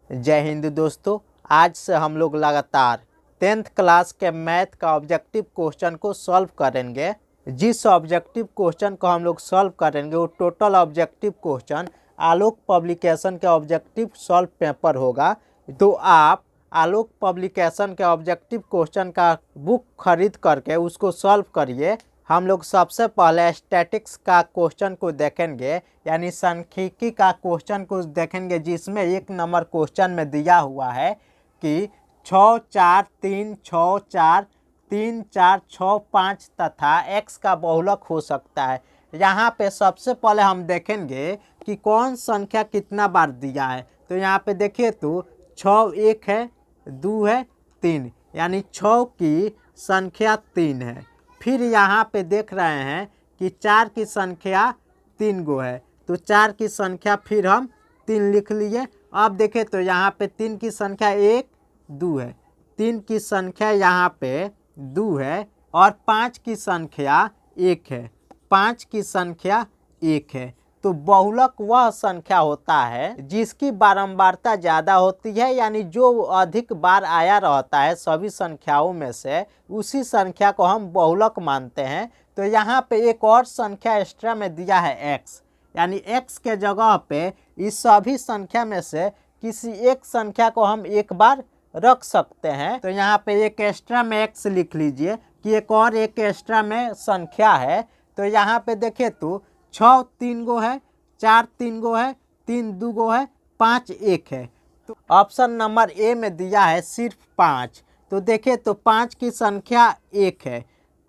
जय हिंद दोस्तों। आज से हम लोग लगातार 10th क्लास के मैथ का ऑब्जेक्टिव क्वेश्चन को सॉल्व करेंगे। जिस ऑब्जेक्टिव क्वेश्चन को हम लोग सॉल्व करेंगे वो टोटल ऑब्जेक्टिव क्वेश्चन आलोक पब्लिकेशन के ऑब्जेक्टिव सॉल्व पेपर होगा। तो आप आलोक पब्लिकेशन के ऑब्जेक्टिव क्वेश्चन का बुक खरीद करके उसको सॉल्व करिए। हम लोग सबसे पहले स्टैटिक्स का क्वेश्चन को देखेंगे, यानी सांख्यिकी का क्वेश्चन को देखेंगे, जिसमें 1 नंबर क्वेश्चन में दिया हुआ है कि 6 4 3 6 4 3 4 6 5 तथा x का बहुलक हो सकता है। यहाँ पे सबसे पहले हम देखेंगे कि कौन संख्या कितना बार दिया है। तो यहाँ पे देखिए तो 6 1 है, 2 है, 3, यानी 6 की संख्या 3 है। फिर यहाँ पे देख रहे हैं कि 4 की संख्या 3 गो है, तो 4 की संख्या फिर हम 3 लिख लिए। अब देखें तो यहाँ पे 3 की संख्या 1 2 है, 3 की संख्या यहाँ पे 2 है और 5 की संख्या 1 है, 5 की संख्या 1 है। तो बहुलक वह संख्या होता है जिसकी बारंबारता ज़्यादा होती है, यानी जो अधिक बार आया रहता है सभी संख्याओं में से, उसी संख्या को हम बहुलक मानते हैं। तो यहाँ पे एक और संख्या एक्स्ट्रा में दिया है x, यानी x के जगह पे इस सभी संख्या में से किसी एक संख्या को हम एक बार रख सकते हैं। तो यहाँ पे एक एक्स्ट्रा में x लिख लीजिए कि एक और एक एक्स्ट्रा में संख्या है। तो यहाँ पे देखिए तो 6 3 गो है, 4 3 गो है, 3 2 गो है, 5 1 है। तो ऑप्शन नंबर ए में दिया है सिर्फ 5। तो देखिए तो 5 की संख्या 1 है,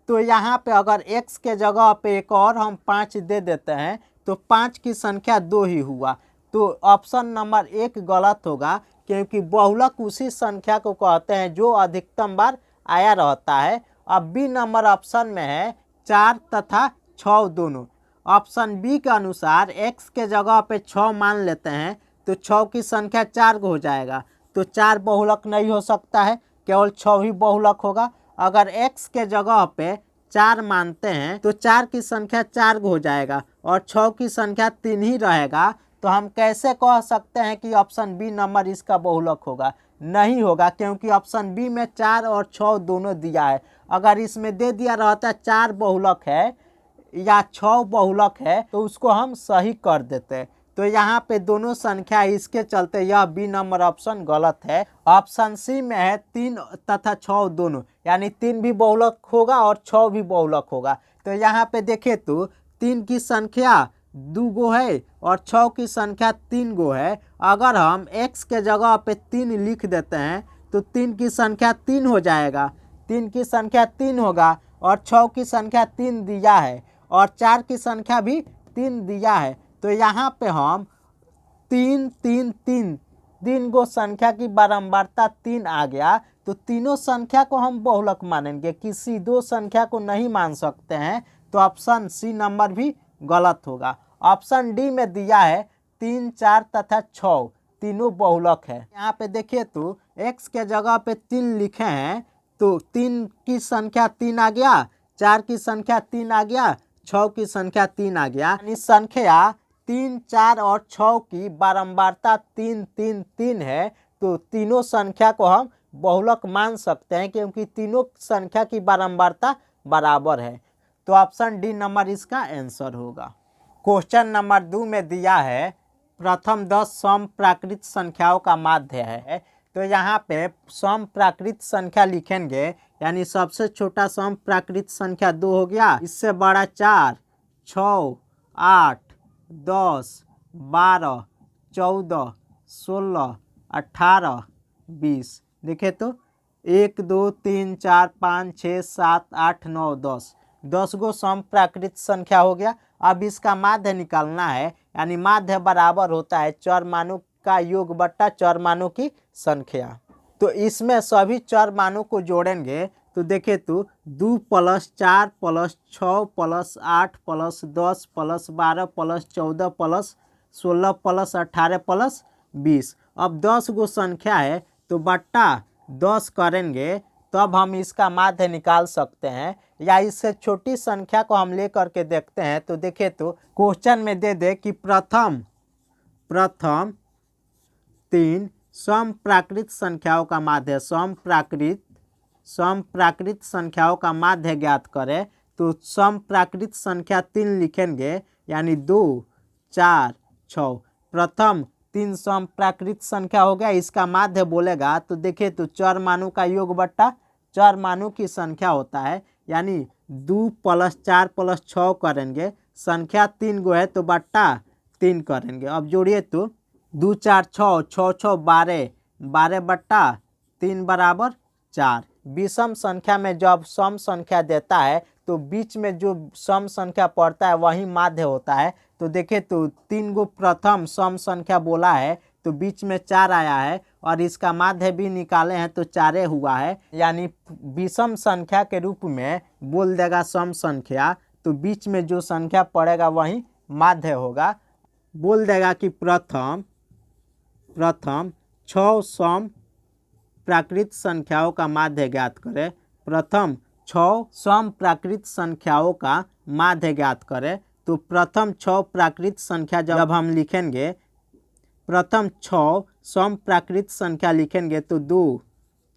तो यहाँ पे अगर x के जगह पे एक और हम 5 दे देते हैं तो 5 की संख्या 2 ही हुआ। तो ऑप्शन नंबर 1 गलत होगा, क्योंकि बहुलक उसी संख्या को कहते हैं जो अधिकतम बार आया रहता है। अब बी नंबर ऑप्शन में है 4 तथा 6 दोनों। ऑप्शन बी के अनुसार x के जगह पे 6 मान लेते हैं तो 6 की संख्या 4 हो जाएगा, तो 4 बहुलक नहीं हो सकता है, केवल 6 ही बहुलक होगा। अगर x के जगह पे 4 मानते हैं तो 4 की संख्या 4 हो जाएगा और 6 की संख्या 3 ही रहेगा। तो हम कैसे कह सकते हैं कि ऑप्शन बी नंबर इसका बहुलक होगा? नहीं होगा, क्योंकि ऑप्शन बी में 4 और 6 दोनों दिया है। अगर इसमें दे दिया रहता 4 बहुलक है या 6 बहुलक है तो उसको हम सही कर देते। तो यहाँ पे दोनों संख्या, इसके चलते यह बी नंबर ऑप्शन गलत है। ऑप्शन सी में है 3 तथा 6 दोनों, यानी 3 भी बहुलक होगा और 6 भी बहुलक होगा। तो यहाँ पे देखे तो 3 की संख्या 2 गो है और 6 की संख्या 3 गो है। अगर हम x के जगह पे 3 लिख देते हैं तो 3 की संख्या 3 हो जाएगा, 3 की संख्या 3 होगा और 6 की संख्या 3 दिया है और 4 की संख्या भी 3 दिया है। तो यहाँ पे हम 3 3 3 3 गो संख्या की बारंबारता 3 आ गया, तो तीनों संख्या को हम बहुलक मानेंगे, किसी दो संख्या को नहीं मान सकते हैं। तो ऑप्शन सी नंबर भी गलत होगा। ऑप्शन डी में दिया है 3 4 तथा 6 तीनों बहुलक है। यहाँ पे देखिए तो x के जगह पे 3 लिखे हैं, तो 3 की संख्या 3 आ गया, 4 की संख्या 3 आ गया, 6 की संख्या 3 आ गया। यानी संख्या 3 4 और 6 की बारंबारता 3 3 3 है। तो तीनों संख्या को हम बहुलक मान सकते हैं, क्योंकि तीनों संख्या की बारंबारता बराबर है। तो ऑप्शन डी नंबर इसका आंसर होगा। क्वेश्चन नंबर 2 में दिया है प्रथम 10 सम प्राकृत संख्याओं का माध्य है। तो यहाँ पे सम प्राकृत संख्या लिखेंगे, यानी सबसे छोटा सम प्राकृत संख्या 2 हो गया, इससे बड़ा 4 6 8 10 12 14 16 18 20। देखे तो 1 2 3 4 5 6 7 8 9 10 10 गो सम प्राकृत संख्या हो गया। अब इसका माध्य निकालना है, यानी माध्य बराबर होता है चर मानों का योग बट्टा चर मानों की संख्या। तो इसमें सभी चर मानों को जोड़ेंगे तो देखे तो 2 + 4 + 6 + 8 + 10 + 12 + 14 + 16 + 18 + 20। अब 10 गो संख्या है तो बट्टा 10 करेंगे तब हम इसका माध्य निकाल सकते हैं, या इससे छोटी संख्या को हम ले करके देखते हैं। तो देखें तो क्वेश्चन में दे दे कि प्रथम 3 सम प्राकृत संख्याओं का माध्य, सम प्राकृत संख्याओं का माध्य ज्ञात करें। तो सम प्राकृत संख्या 3 लिखेंगे, यानी 2, 4, 6। प्रथम 3 सम प्राकृत संख्या हो गया, इसका माध्य बोलेगा तो देखिए तो चर मानों का योग बट्टा चर मानों की संख्या होता है, यानी 2 + 4 + 6 करेंगे। संख्या 3 गो है तो बट्टा 3 करेंगे। अब जोड़िए तो 2, 4, 6, 6, 6, 12, 12 बट्टा 3 बराबर 4। विषम संख्या में जब सम संख्या देता है तो बीच में जो सम संख्या पड़ता है वही माध्य होता है। तो देखिए तो 3 गो प्रथम सम संख्या बोला है तो बीच में 4 आया है और इसका माध्य भी निकाले हैं तो 4 हुआ है, यानी विषम संख्या के रूप में बोल देगा सम संख्या, तो बीच में जो संख्या पड़ेगा वही माध्य होगा। बोल देगा कि प्रथम 6 सम प्राकृत संख्याओं का माध्य ज्ञात करें। प्रथम 6 सम प्राकृत संख्याओं का माध्य ज्ञात करें। तो प्रथम 6 प्राकृत संख्या जब हम लिखेंगे, प्रथम 6 सम प्राकृत संख्या लिखेंगे तो 2,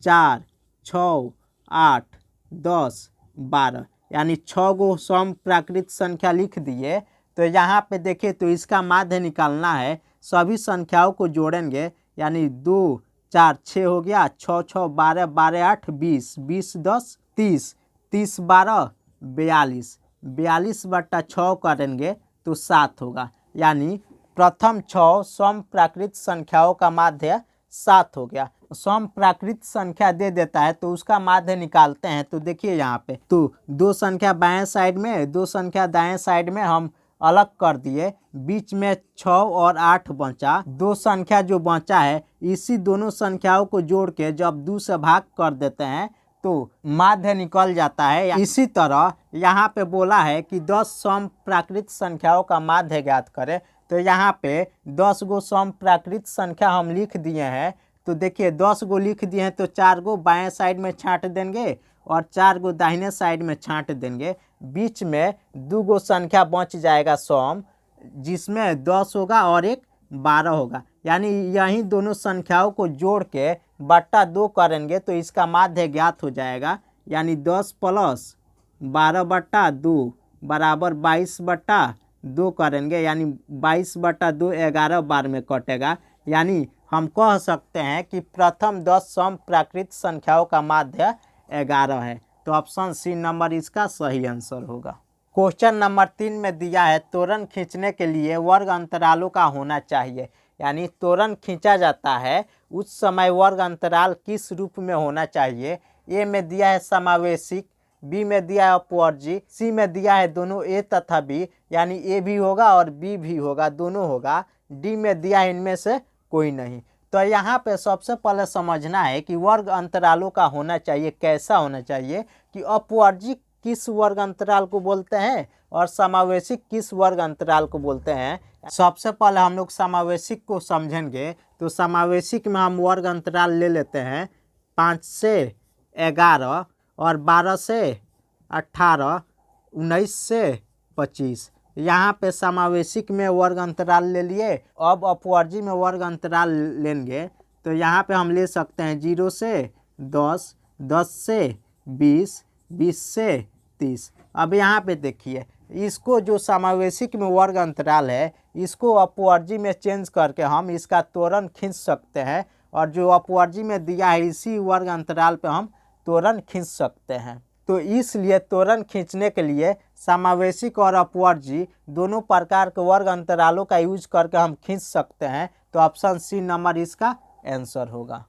4, 6, 8, 10, 12, यानी 6 गो सम प्राकृत संख्या लिख दिए। तो यहाँ पे देखिए तो इसका माध्य निकालना है, सभी संख्याओं को जोड़ेंगे, यानी 2, 4, 6 हो गया, 6, 6, 12, 12, 8, 20, 20, 10, 30, 30, 12, 42, 42 बट्टा 6 करेंगे तो 7 होगा, यानी प्रथम 6 सम प्राकृत संख्याओं का माध्य 7 हो गया। सम प्राकृत संख्या दे देता है तो उसका माध्य निकालते हैं। तो देखिए यहाँ पे तो 2 संख्या बाएं साइड में, 2 संख्या दाएं साइड में हम अलग कर दिए, बीच में 6 और 8 बचा। 2 संख्या जो बचा है इसी दोनों संख्याओं को जोड़ के जब 2 से भाग कर देते हैं तो माध्य निकल जाता है। इसी तरह यहाँ पे बोला है कि 10 सम प्राकृत संख्याओं का माध्य ज्ञात करें। तो यहाँ पे 10 गो सम प्राकृत संख्या हम लिख दिए हैं। तो देखिए 10 गो लिख दिए हैं तो 4 गो बाएं साइड में छांट देंगे और 4 गो दाहिने साइड में छांट देंगे। बीच में 2 गो संख्या बच जाएगा सम, जिसमें 10 होगा और एक 12 होगा, यानी यही दोनों संख्याओं को जोड़ के बट्टा 2 करेंगे तो इसका माध्य ज्ञात हो जाएगा, यानी 10 + 12 बट्टा 2 बराबर 22 बट्टा 2 करेंगे, यानी 22 बट्टा 2 11 बार में कटेगा। यानी हम कह सकते हैं कि प्रथम 10 सम प्राकृत संख्याओं का माध्य 11 है। तो ऑप्शन सी नंबर इसका सही आंसर होगा। क्वेश्चन नंबर 3 में दिया है तोरण खींचने के लिए वर्ग अंतरालों का होना चाहिए, यानी तोरण खींचा जाता है उस समय वर्ग अंतराल किस रूप में होना चाहिए। ए में दिया है समावेशिक, बी में दिया है अपवर्जी, सी में दिया है दोनों ए तथा बी, यानी ए भी होगा और बी भी होगा, दोनों होगा, डी में दिया है इनमें से कोई नहीं। तो यहाँ पे सबसे पहले समझना है कि वर्ग अंतरालों का होना चाहिए कैसा होना चाहिए, कि अपवर्जी किस वर्ग अंतराल को बोलते हैं और समावेशिक किस वर्ग अंतराल को बोलते हैं। सबसे पहले हम लोग समावेशिक को समझेंगे। तो समावेशिक में हम वर्ग अंतराल ले लेते हैं 5 से 11 और 12 से 18, 19 से 25। यहाँ पे समावेशिक में वर्ग अंतराल ले लिए। अब अपवर्जी में वर्ग अंतराल लेंगे तो यहाँ पे हम ले सकते हैं 0 से 10, 10 से 20, 20 से 30। अब यहाँ पे देखिए इसको जो समावेशिक में वर्ग अंतराल है इसको अपवर्जी में चेंज करके हम इसका तोरण खींच सकते हैं, और जो अपवर्जी में दिया है इसी वर्ग अंतराल पे हम तोरण खींच सकते हैं। तो इसलिए तोरण खींचने के लिए समावेशिक और अपवर्जी दोनों प्रकार के वर्ग अंतरालों का यूज करके हम खींच सकते हैं। तो ऑप्शन सी नंबर इसका आंसर होगा।